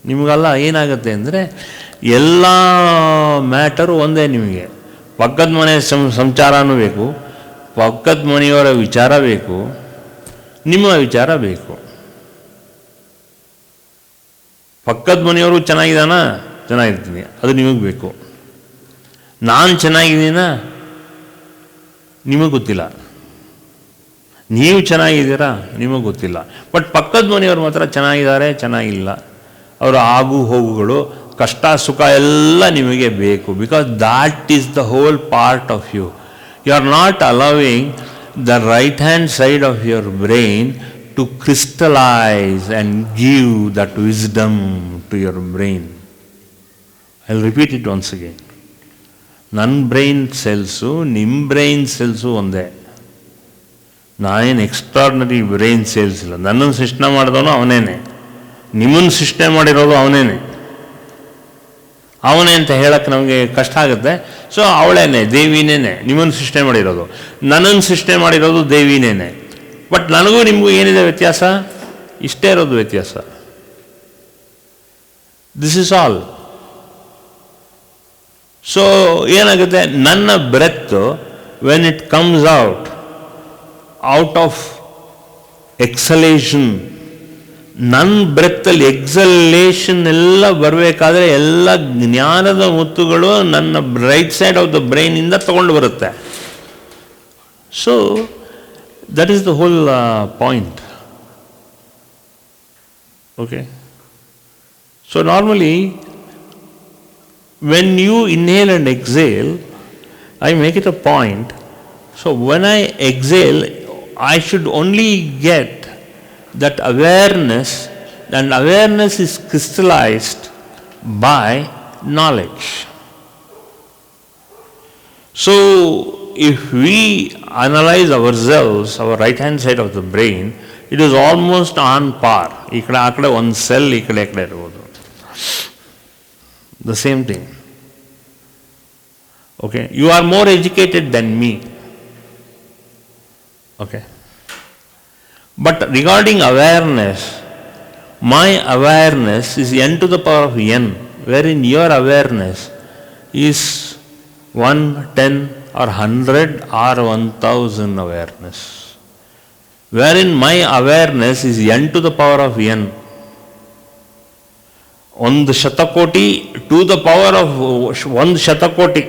ನಿಮಗೆಲ್ಲ ಏನಾಗುತ್ತೆ ಅಂದರೆ ಎಲ್ಲ ಮ್ಯಾಟರು ಒಂದೇ. ನಿಮಗೆ ಪಕ್ಕದ ಮನೆ ಸಂಚಾರನೂ ಬೇಕು, ಪಕ್ಕದ ಮನೆಯವರ ವಿಚಾರ ಬೇಕು, ನಿಮ್ಮ ವಿಚಾರ ಬೇಕು. ಪಕ್ಕದ ಮನೆಯವರು ಚೆನ್ನಾಗಿದ್ದಾನ, ಚೆನ್ನಾಗಿರ್ತೀನಿ, ಅದು ನಿಮಗೆ ಬೇಕು. ನಾನು ಚೆನ್ನಾಗಿದ್ದೀನಾ ನಿಮಗೆ ಗೊತ್ತಿಲ್ಲ, ನೀವು ಚೆನ್ನಾಗಿದ್ದೀರಾ ನಿಮಗೆ ಗೊತ್ತಿಲ್ಲ. ಬಟ್ ಪಕ್ಕದ ಮನೆಯವರು ಮಾತ್ರ ಚೆನ್ನಾಗಿದ್ದಾರೆ, ಚೆನ್ನಾಗಿಲ್ಲ, ಅವರ ಆಗು ಹೋಗುಗಳು, ಕಷ್ಟ ಸುಖ ಎಲ್ಲ ನಿಮಗೆ ಬೇಕು. Because that is the whole part of you. You are not allowing the right hand side of your brain to crystallize and give that wisdom to your brain. I'll repeat it once again. ನನ್ನ brain cells ನಿಮ್ಮ brain cells ಒಂದೇ. ನಾನೇನು extraordinary brain cells ಇಲ್ಲ. ನನ್ನನ್ನು ಸೃಷ್ಟಿ ಮಾಡಿದವನು ಅವನೇನೆ, ನಿಮ್ಮನ್ನು ಸೃಷ್ಟಿ ಮಾಡಿರೋದು ಅವನೇನೆ. ಅವನೇ ಅಂತ ಹೇಳಕ್ಕೆ ನಮಗೆ ಕಷ್ಟ ಆಗುತ್ತೆ. ಸೊ ಅವಳೇನೆ, ದೇವಿನೇನೆ ನಿಮ್ಮನ್ನು ಸೃಷ್ಟಿ ಮಾಡಿರೋದು. ನನ್ನನ್ನು ಸೃಷ್ಟಿ ಮಾಡಿರೋದು ದೇವಿನೇನೆ. ಬಟ್ ನನಗೂ ನಿಮಗೂ ಏನಿದೆ ವ್ಯತ್ಯಾಸ? ಇಷ್ಟೇ ಇರೋದು ವ್ಯತ್ಯಾಸ. This is all. ಸೊ ಏನಾಗುತ್ತೆ, ನನ್ನ breath when it comes out of exhalation, ನನ್ನ ಬ್ರೆತ್ತಲ್ಲಿ ಎಕ್ಸಲೇಷನ್ ಎಲ್ಲ ಬರಬೇಕಾದ್ರೆ ಎಲ್ಲ ಜ್ಞಾನದ ಮುತ್ತುಗಳು ನನ್ನ ರೈಟ್ ಸೈಡ್ ಆಫ್ ದ ಬ್ರೈನಿಂದ ತಗೊಂಡು ಬರುತ್ತೆ. So that is the whole point. Okay. So normally when you inhale and exhale, I make it a point. So when I exhale, I should only get that awareness, and awareness is crystallized by knowledge. So if we analyze ourselves, our right hand side of the brain, it is almost on par. ಈ ಕಡೆ ಆ ಕಡೆ ಒಂದು cell ಈ ಕಡೆ ಇರ್ಬೋದು. The same thing. Okay. You are more educated than me. Okay. But regarding awareness, my awareness is n to the power of n, wherein your awareness is 1, 10 or 100 or 1000 awareness, wherein my awareness is n to the power of n. ಒಂದು ಶತಕೋಟಿ to the power of ಒಂದು ಶತಕೋಟಿ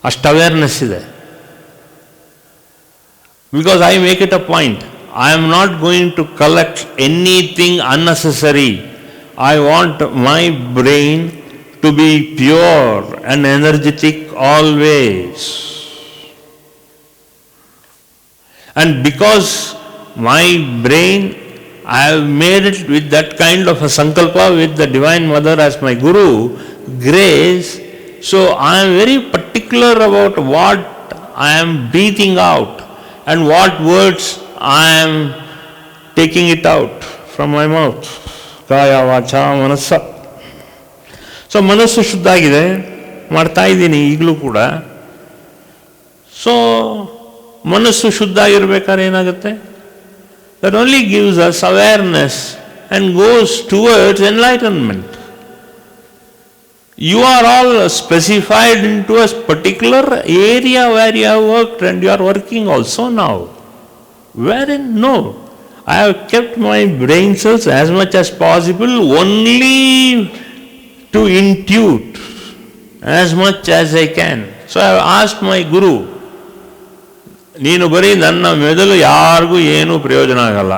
ಅಷ್ಟು awareness ಇದೆ. Because I make it a point, I am not going to collect anything unnecessary. I want my brain to be pure and energetic always. And because my brain, I have made it with that kind of a sankalpa with the Divine Mother as my Guru, grace, so I am very particular about what I am breathing out and what words I am taking it out from my mouth. Kaya vacha manasa. So ಮನಸ್ಸು ಶುದ್ಧ ಆಗಿದೆ, ಮಾಡ್ತಾ ಇದ್ದೀನಿ ಈಗಲೂ ಕೂಡ. So ಮನಸ್ಸು ಶುದ್ಧ ಆಗಿರ್ಬೇಕಾದ್ರೆ ಏನಾಗುತ್ತೆ? That only gives us awareness and goes towards enlightenment. You are all specified in to a particular area where you have worked and you are working also now. Where in no, I have kept my brain cells as much as possible only to intuit as much as I can. So I have asked my Guru, ನೀನು ಬರೀ ನನ್ನ ಮೆದುಳು ಯಾರಿಗೂ ಏನೂ ಪ್ರಯೋಜನ ಆಗಲ್ಲ,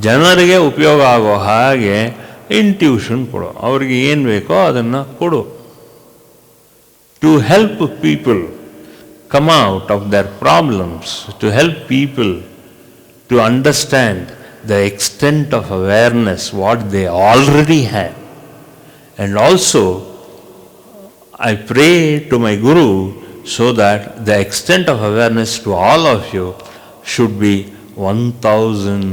ಜನರಿಗೆ ಉಪಯೋಗ ಆಗೋ ಹಾಗೆ ಇಂಟ್ಯೂಷನ್ ಕೊಡು, ಅವ್ರಿಗೆ ಏನು ಬೇಕೋ ಅದನ್ನು ಕೊಡು. To help people come out of their problems, to help people to understand the extent of awareness what they already have. And also I pray to my Guru so that the extent of awareness to all of you should be 1000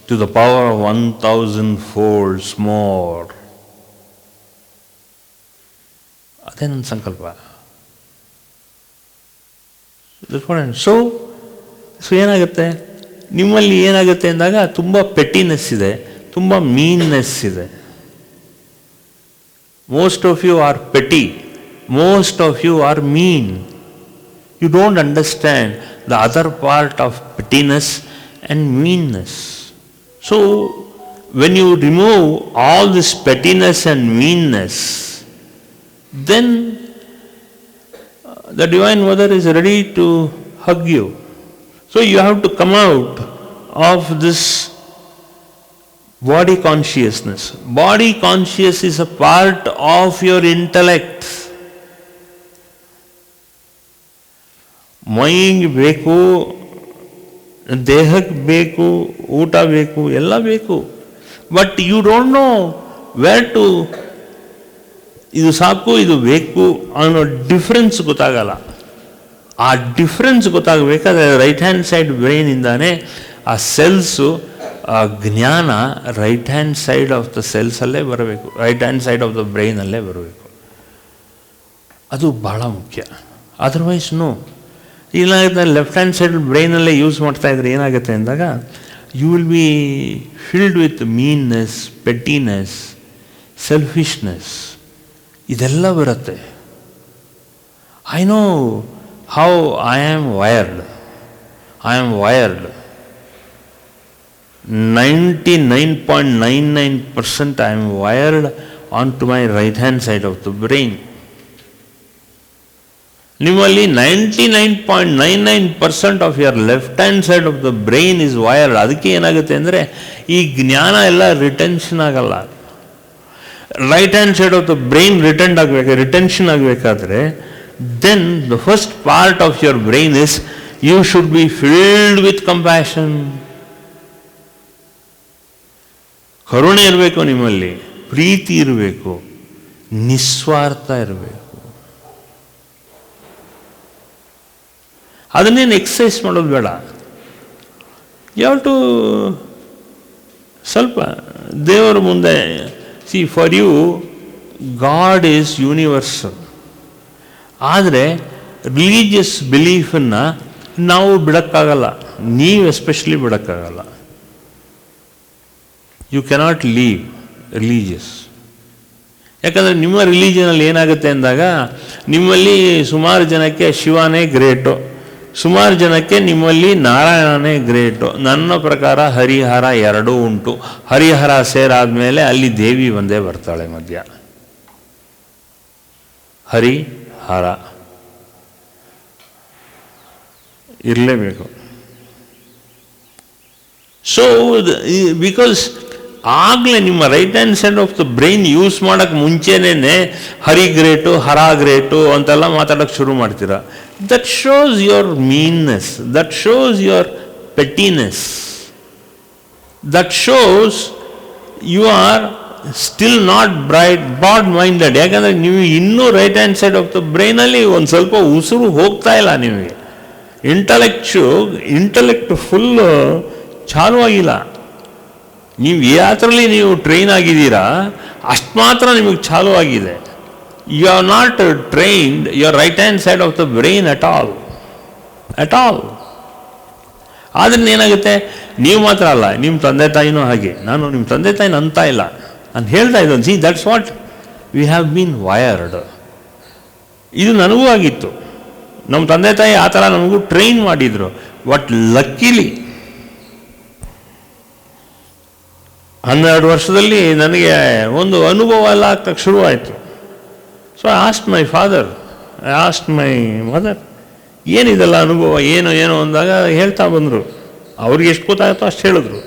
to the power of 1000 folds more. ಅದೇ ನನ್ನ ಸಂಕಲ್ಪ. So ಏನಾಗುತ್ತೆ, ನಿಮ್ಮಲ್ಲಿ ಏನಾಗುತ್ತೆ ಅಂದಾಗ ತುಂಬ ಪೆಟ್ಟಿನೆಸ್ ಇದೆ, ತುಂಬ ಮೀನ್ನೆಸ್ ಇದೆ. Most of you are petty. Most of you are mean. You don't understand the other part of pettiness and meanness. So, when you remove all this pettiness and meanness, then the Divine Mother is ready to hug you. So you have to come out of this body consciousness. Body consciousness is a part of your intellect. ಮೈಗೆ ಬೇಕು, ದೇಹಕ್ಕೆ ಬೇಕು, ಊಟ ಬೇಕು, ಎಲ್ಲ ಬೇಕು. But you don't know where to, ಇದು ಸಾಕು ಇದು ಬೇಕು ಅನ್ನೋ ಡಿಫ್ರೆನ್ಸ್ ಗೊತ್ತಾಗಲ್ಲ. ಆ ಡಿಫ್ರೆನ್ಸ್ ಗೊತ್ತಾಗಬೇಕಾದ್ರೆ ರೈಟ್ ಹ್ಯಾಂಡ್ ಸೈಡ್ ಬ್ರೈನಿಂದಾನೇ ಆ ಸೆಲ್ಸು, ಆ ಜ್ಞಾನ right hand side of the ಸೆಲ್ಸಲ್ಲೇ ಬರಬೇಕು, right hand side of the ಬ್ರೈನಲ್ಲೇ ಬರಬೇಕು. ಅದು ಬಹಳ ಮುಖ್ಯ. Otherwise no. ಏನಾಗುತ್ತೆ, ಲೆಫ್ಟ್ ಹ್ಯಾಂಡ್ ಸೈಡ್ ಬ್ರೈನಲ್ಲೇ ಯೂಸ್ ಮಾಡ್ತಾ ಇದ್ರೆ ಏನಾಗುತ್ತೆ ಅಂದಾಗ you will be filled with meanness, pettiness, selfishness, ಇದೆಲ್ಲ ಬರುತ್ತೆ. I know how I am wired. 99.99% I am wired onto my right hand side of the brain. ನಿಮ್ಮಲ್ಲಿ 99.99% of your left hand side of the brain is wired. ಅದಕ್ಕೆ ಏನಾಗುತ್ತೆ ಅಂದರೆ ಈ ಜ್ಞಾನ ಎಲ್ಲ retention ಆಗಲ್ಲ. Right hand side of the brain retention ಆಗಬೇಕಾದ್ರೆ then the first part of your brain is you should be filled with compassion. ಕರುಣೆ ಇರಬೇಕು ನಿಮ್ಮಲ್ಲಿ, ಪ್ರೀತಿ ಇರಬೇಕು, ನಿಸ್ವಾರ್ಥ ಇರಬೇಕು. ಅದನ್ನೇನು ಎಕ್ಸಸೈಸ್ ಮಾಡೋದು ಬೇಡ. ಯು ಹ್ಯಾವ್ ಟು ಸ್ವಲ್ಪ ದೇವರ ಮುಂದೆ see for you God is universal. ಆದರೆ ರಿಲೀಜಿಯಸ್ ಬಿಲೀಫನ್ನು ನಾವು ಬಿಡೋಕ್ಕಾಗಲ್ಲ, ನೀವು ಎಸ್ಪೆಷಲಿ ಬಿಡೋಕ್ಕಾಗಲ್ಲ. You cannot leave religious. ಯಾಕಂದರೆ ನಿಮ್ಮ ರಿಲೀಜನಲ್ಲಿ ಏನಾಗುತ್ತೆ ಅಂದಾಗ ನಿಮ್ಮಲ್ಲಿ ಸುಮಾರು ಜನಕ್ಕೆ ಶಿವನೇ ಗ್ರೇಟು, ಸುಮಾರು ಜನಕ್ಕೆ ನಿಮ್ಮಲ್ಲಿ ನಾರಾಯಣನೇ ಗ್ರೇಟು. ನನ್ನ ಪ್ರಕಾರ ಹರಿಹರ ಎರಡೂ ಉಂಟು. ಹರಿಹರ ಸೇರಾದಮೇಲೆ ಅಲ್ಲಿ ದೇವಿ ಒಂದೇ ಬರ್ತಾಳೆ ಮಧ್ಯ. ಹರಿಹರ ಇರಲೇಬೇಕು. ಸೊ ಬಿಕಾಸ್ ಆಗಲೇ ನಿಮ್ಮ right hand side of the brain use ಮಾಡೋಕ್ಕೆ ಮುಂಚೆನೇ ಹರಿ ಗ್ರೇಟು, ಹರ ಗ್ರೇಟು ಅಂತೆಲ್ಲ ಮಾತಾಡೋಕ್ಕೆ ಶುರು ಮಾಡ್ತೀರಾ. That shows your meanness, that shows your pettiness, that shows you are still not broad minded. ಯಾಕಂದರೆ ನೀವು ಇನ್ನೂ right hand side of the ಬ್ರೈನಲ್ಲಿ ಒಂದು ಸ್ವಲ್ಪ ಉಸಿರು ಹೋಗ್ತಾ ಇಲ್ಲ ನಿಮಗೆ. ಇಂಟಲೆಕ್ಟ್ ಫುಲ್ ಚಾಲು ಆಗಿಲ್ಲ. ನೀವು ಯಾತ್ರಲ್ಲಿ ನೀವು ಟ್ರೈನ್ ಆಗಿದ್ದೀರಾ ಅಷ್ಟು ಮಾತ್ರ ನಿಮಗೆ ಚಾಲು ಆಗಿದೆ. You are not trained your right hand side of the brain at all. ಆದ್ರಿಂದ ಏನಾಗುತ್ತೆ, ನೀವು ಮಾತ್ರ ಅಲ್ಲ, ನಿಮ್ಮ ತಂದೆ ತಾಯಿನೂ ಹಾಗೆ. ನಾನು ನಿಮ್ಮ ತಂದೆ ತಾಯಿನ ಅಂತ ಇಲ್ಲ, ನಾನು ಹೇಳ್ತಾ ಇದ್ದೀನಿ. See that's what we have been wired. ಇದು ನನಗೂ ಆಗಿತ್ತು. ನಮ್ಮ ತಂದೆ ತಾಯಿ ಆ ಥರ ನಮಗೂ ಟ್ರೈನ್ ಮಾಡಿದರು. ಬಟ್ ಲಕ್ಕಿಲಿ 12 ವರ್ಷದಲ್ಲಿ ನನಗೆ ಒಂದು ಅನುಭವ ಎಲ್ಲ ಆಗ್ತಕ್ಕೆ ಶುರುವಾಯಿತು. So I asked my father, I asked my mother, ಏನಿದೆಲ್ಲ ಅನುಭವ, ಏನು ಅಂದಾಗ ಹೇಳ್ತಾ ಬಂದರು. ಅವ್ರಿಗೆ ಎಷ್ಟು ಗೊತ್ತಾಗುತ್ತೋ ಅಷ್ಟು ಹೇಳಿದ್ರು.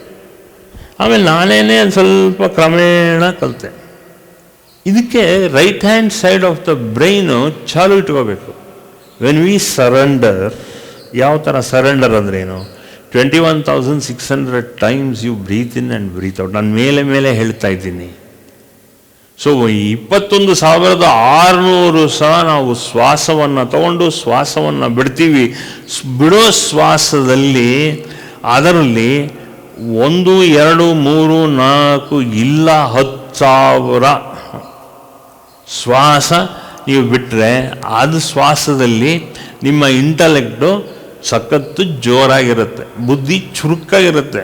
ಆಮೇಲೆ ನಾನೇನೇ ಸ್ವಲ್ಪ ಕ್ರಮೇಣ ಕಲಿತೆ. ಇದಕ್ಕೆ right hand side of the brain ಚಾಲು ಇಟ್ಕೋಬೇಕು. ವೆನ್ ವಿ ಸರೆಂಡರ್, ಯಾವ ಥರ ಸರೆಂಡರ್ ಅಂದ್ರೇನು, 21,600 times you breathe in and breathe out. ನಾನು ಮೇಲೆ ಹೇಳ್ತಾ ಇದ್ದೀನಿ. ಸೊ 21,600 ಸಲ ನಾವು ಶ್ವಾಸವನ್ನು ತಗೊಂಡು ಶ್ವಾಸವನ್ನು ಬಿಡ್ತೀವಿ. ಬಿಡೋ ಶ್ವಾಸದಲ್ಲಿ ಅದರಲ್ಲಿ 1, 2, 3, 4 ಇಲ್ಲ 10,000 ಶ್ವಾಸ ನೀವು ಬಿಟ್ಟರೆ ಅದು ಶ್ವಾಸದಲ್ಲಿ ನಿಮ್ಮ ಇಂಟಲೆಕ್ಟು ಸಖತ್ತು ಜೋರಾಗಿರುತ್ತೆ, ಬುದ್ಧಿ ಚುರುಕಾಗಿರುತ್ತೆ.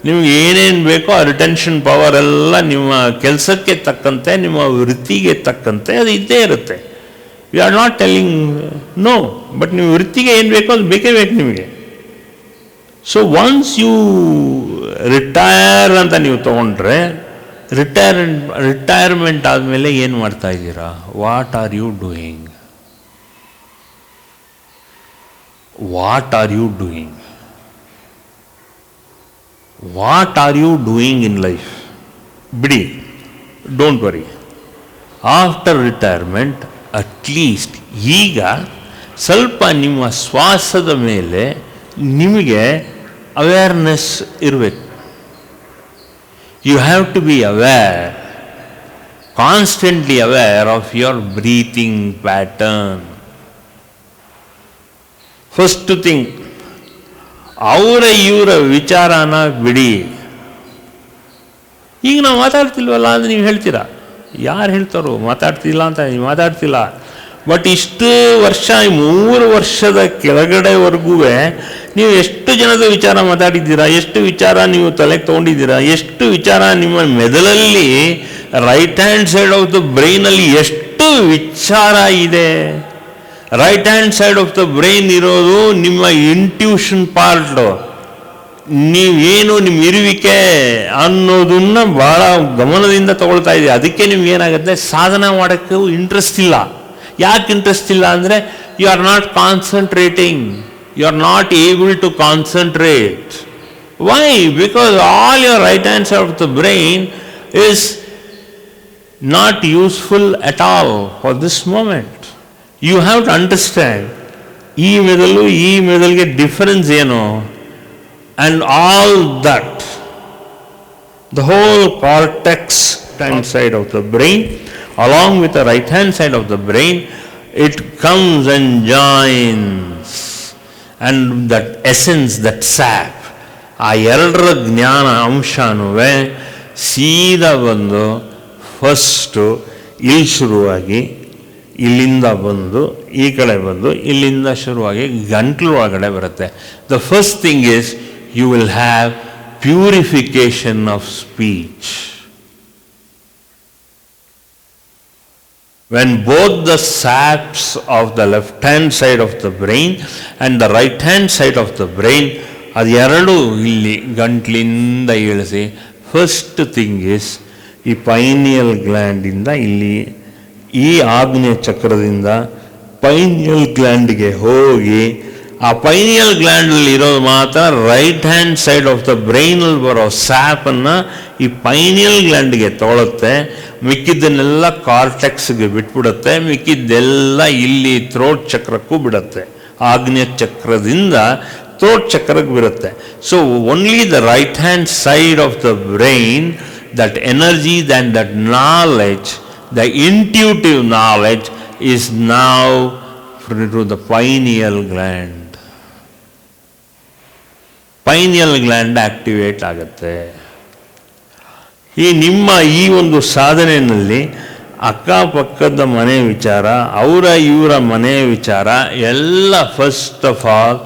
ನಿಮ್ಗೆ ಏನೇನು ಬೇಕೋ ಆ ರಿಟೆನ್ಷನ್ ಪವರ್ ಎಲ್ಲ ನಿಮ್ಮ ಕೆಲಸಕ್ಕೆ ತಕ್ಕಂತೆ, ನಿಮ್ಮ ವೃತ್ತಿಗೆ ತಕ್ಕಂತೆ ಅದು ಇದ್ದೇ ಇರುತ್ತೆ. You are not telling no, but ನಿಮ್ಮ ವೃತ್ತಿಗೆ ಏನು ಬೇಕೋ ಅದು ಬೇಕೇ ಬೇಕು ನಿಮಗೆ. ಸೊ ಒನ್ಸ್ ಯು ರಿಟೈರ್ ಅಂತ ನೀವು ತೊಗೊಂಡ್ರೆ, ರಿಟೈರ್ಮೆಂಟ್ ಆದಮೇಲೆ ಏನು ಮಾಡ್ತಾ ಇದ್ದೀರಾ? What are you doing? What are you doing? What are you doing in life? ಬಿಡಿ, don't worry. After retirement at least ಈಗ ಸ್ವಲ್ಪ ನಿಮ್ಮ ಶ್ವಾಸದ ಮೇಲೆ ನಿಮಗೆ ಅವೇರ್ನೆಸ್ ಇರಬೇಕು. You have to be aware, constantly aware of your breathing pattern. First thing, ಅವರ ಇವರ ವಿಚಾರನ ಬಿಡಿ. ಈಗ ನಾವು ಮಾತಾಡ್ತಿಲ್ವಲ್ಲ ಅಂದರೆ ನೀವು ಹೇಳ್ತೀರಾ, ಯಾರು ಹೇಳ್ತಾರೋ ಮಾತಾಡ್ತಿಲ್ಲ ಅಂತ? ನೀವು ಮಾತಾಡ್ತಿಲ್ಲ. ಬಟ್ ಇಷ್ಟು ವರ್ಷ, 3 ವರ್ಷದ ಕೆಳಗಡೆವರೆಗೂ ನೀವು ಎಷ್ಟು ಜನದ ವಿಚಾರ ಮಾತಾಡಿದ್ದೀರಾ? ಎಷ್ಟು ವಿಚಾರ ನೀವು ತಲೆಗೆ ತೊಗೊಂಡಿದ್ದೀರಾ? ಎಷ್ಟು ವಿಚಾರ ನಿಮ್ಮ ಮೆದುಳಲ್ಲಿ, right hand side of the ಬ್ರೈನಲ್ಲಿ ಎಷ್ಟು ವಿಚಾರ ಇದೆ? Right hand side of the brain ಇರೋದು ನಿಮ್ಮ ಇಂಟ್ಯೂಷನ್ ಪಾರ್ಟ್. ನೀವೇನು ನಿಮ್ಮ ಇರುವಿಕೆ ಅನ್ನೋದನ್ನ ಭಾಳ ಗಮನದಿಂದ ತಗೊಳ್ತಾ ಇದೆ. ಅದಕ್ಕೆ ನಿಮ್ಗೆ ಏನಾಗುತ್ತೆ, ಸಾಧನೆ ಮಾಡೋಕ್ಕೂ ಇಂಟ್ರೆಸ್ಟ್ ಇಲ್ಲ. ಯಾಕೆ ಇಂಟ್ರೆಸ್ಟ್ ಇಲ್ಲ ಅಂದರೆ, you are not concentrating, you are not able to concentrate. Why? Because all your right hand side of the brain is not useful at all for this moment. You have to understand ಈ ಮೆದುಳಿಗೆ difference ಏನು. And all that, the whole cortex hand side of the brain along with the right hand side of the brain, it comes and joins, and that essence, that sap, ಆ ಎರಡರ ಜ್ಞಾನ ಅಂಶನೂ ಸೀದಾ ಬಂದು first ಇಲ್ಲಿ ಶುರುವಾಗಿ, ಇಲ್ಲಿಂದ ಬಂದು ಈ ಕಡೆ ಬಂದು, ಇಲ್ಲಿಂದ ಶುರುವಾಗಿ ಗಂಟ್ಲು ಒಳಗಡೆ ಬರುತ್ತೆ. The first thing is you will have purification of speech. When both the saps of the left hand side of the brain and the right hand side of the brain, ಅದು ಎರಡು ಇಲ್ಲಿ ಗಂಟ್ಲಿಂದ ಇಳಿಸಿ, ಫಸ್ಟ್ ಥಿಂಗ್ ಇಸ್ ಈ pineal ಗ್ಲ್ಯಾಂಡಿಂದ ಇಲ್ಲಿ ಈ ಆಗ್ನೇಯ ಚಕ್ರದಿಂದ pineal ಗ್ಲ್ಯಾಂಡ್ಗೆ ಹೋಗಿ, ಆ ಪೈನಿಯಲ್ ಗ್ಲ್ಯಾಂಡಲ್ಲಿ ಇರೋದು ಮಾತ್ರ right hand side of the ಬ್ರೈನಲ್ಲಿ ಬರೋ ಸ್ಯಾಪನ್ನು ಈ ಪೈನಿಯಲ್ ಗ್ಲ್ಯಾಂಡ್ಗೆ ತೊಗೊಳುತ್ತೆ. ಮಿಕ್ಕಿದ್ದನ್ನೆಲ್ಲ ಕಾರ್ಟೆಕ್ಸ್ಗೆ ಬಿಟ್ಬಿಡುತ್ತೆ. ಮಿಕ್ಕಿದ್ದೆಲ್ಲ ಇಲ್ಲಿ ಥ್ರೋಟ್ ಚಕ್ರಕ್ಕೂ ಬಿಡುತ್ತೆ. ಆಗ್ನೇಯ ಚಕ್ರದಿಂದ ಥ್ರೋಟ್ ಚಕ್ರಕ್ಕೆ ಬಿಡುತ್ತೆ. So only the right hand side of the brain, that energy and that knowledge, the intuitive knowledge is now to the pineal gland. Pineal gland activate ಆಗುತ್ತೆ. ನಿಮ್ಮ ಈ ಒಂದು ಸಾಧನೆಯಲ್ಲಿ ಅಕ್ಕಪಕ್ಕದ ಮನೆ ವಿಚಾರ, ಇವರ ಮನೆ ವಿಚಾರ ಎಲ್ಲ ಫಸ್ಟ್ ಆಫ್ ಆಲ್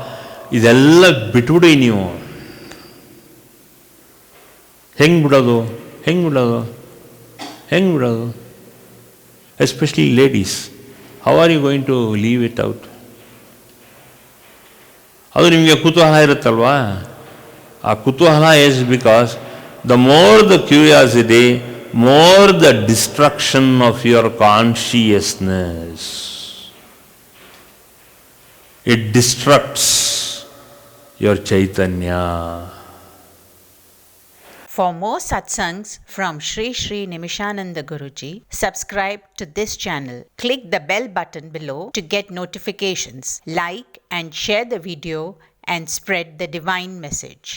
ಇದೆಲ್ಲ ಬಿಟ್ಬಿಡಿ. ನೀವು ಹೆಂಗೆ ಬಿಡೋದು? Especially ladies, how are you going to leave it out? ಅದು ನಿಮಗೆ ಕುತೂಹಲ ಇರುತ್ತಲ್ವಾ? ಆ ಕುತೂಹಲ is because the more the curiosity, more the destruction of your consciousness. It destructs your ಚೈತನ್ಯ. For more satsangs from Sri Sri Nimishananda Guruji, subscribe to this channel. Click the bell button below to get notifications. Like and share the video and spread the divine message.